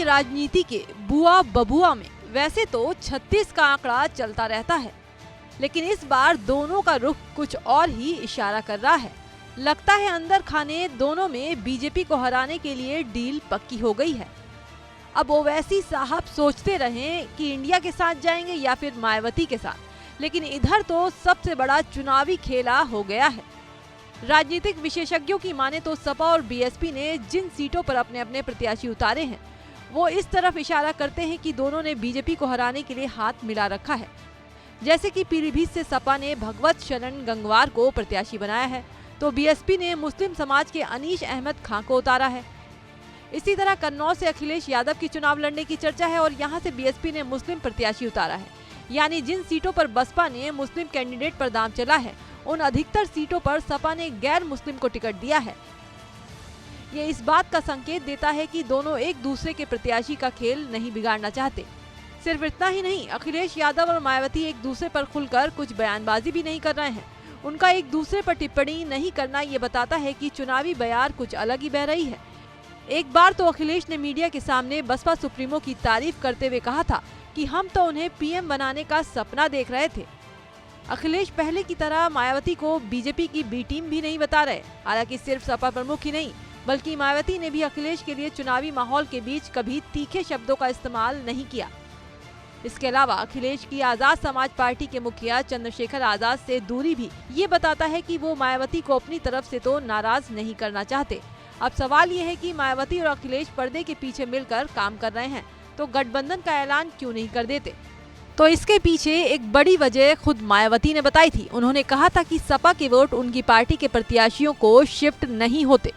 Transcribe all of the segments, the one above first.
राजनीति के बुआ बबुआ में वैसे तो 36 का आंकड़ा चलता रहता है, लेकिन इस बार दोनों का रुख कुछ और ही इशारा कर रहा है। लगता है अंदर खाने दोनों में बीजेपी को हराने के लिए डील पक्की हो गई है। अब ओवैसी साहब सोचते रहें कि इंडिया के साथ जाएंगे या फिर मायावती के साथ, लेकिन इधर तो सबसे बड़ा चुनावी खेला हो गया है। राजनीतिक विशेषज्ञों की माने तो सपा और बीएसपी ने जिन सीटों पर अपने अपने प्रत्याशी उतारे हैं, वो इस तरफ इशारा करते हैं कि दोनों ने बीजेपी को हराने के लिए हाथ मिला रखा है। जैसे कि पीलीभीत से सपा ने भगवत शरण गंगवार को प्रत्याशी बनाया है, तो बीएसपी ने मुस्लिम समाज के अनीश अहमद खां को उतारा है। इसी तरह कन्नौज से अखिलेश यादव की चुनाव लड़ने की चर्चा है और यहाँ से बीएसपी ने मुस्लिम प्रत्याशी उतारा है। यानी जिन सीटों पर बसपा ने मुस्लिम कैंडिडेट पर दांव चला है, उन अधिकतर सीटों पर सपा ने गैर मुस्लिम को टिकट दिया है। ये इस बात का संकेत देता है कि दोनों एक दूसरे के प्रत्याशी का खेल नहीं बिगाड़ना चाहते। सिर्फ इतना ही नहीं, अखिलेश यादव और मायावती एक दूसरे पर खुलकर कुछ बयानबाजी भी नहीं कर रहे हैं। उनका एक दूसरे पर टिप्पणी नहीं करना ये बताता है कि चुनावी बयार कुछ अलग ही बह रही है। एक बार तो अखिलेश ने मीडिया के सामने बसपा सुप्रीमो की तारीफ करते हुए कहा था कि हम तो उन्हें पीएम बनाने का सपना देख रहे थे। अखिलेश पहले की तरह मायावती को बीजेपी की बी टीम भी नहीं बता रहे। हालांकि सिर्फ सपा प्रमुख ही नहीं, बल्कि मायावती ने भी अखिलेश के लिए चुनावी माहौल के बीच कभी तीखे शब्दों का इस्तेमाल नहीं किया। इसके अलावा अखिलेश की आजाद समाज पार्टी के मुखिया चंद्रशेखर आजाद से दूरी भी ये बताता है कि वो मायावती को अपनी तरफ से तो नाराज नहीं करना चाहते। अब सवाल ये है कि मायावती और अखिलेश पर्दे के पीछे मिलकर काम कर रहे हैं, तो गठबंधन का ऐलान क्यों नहीं कर देते? तो इसके पीछे एक बड़ी वजह खुद मायावती ने बताई थी। उन्होंने कहा था कि सपा के वोट उनकी पार्टी के प्रत्याशियों को शिफ्ट नहीं होते।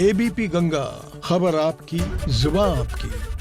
एबीपी गंगा, खबर आपकी, जुबान आपकी।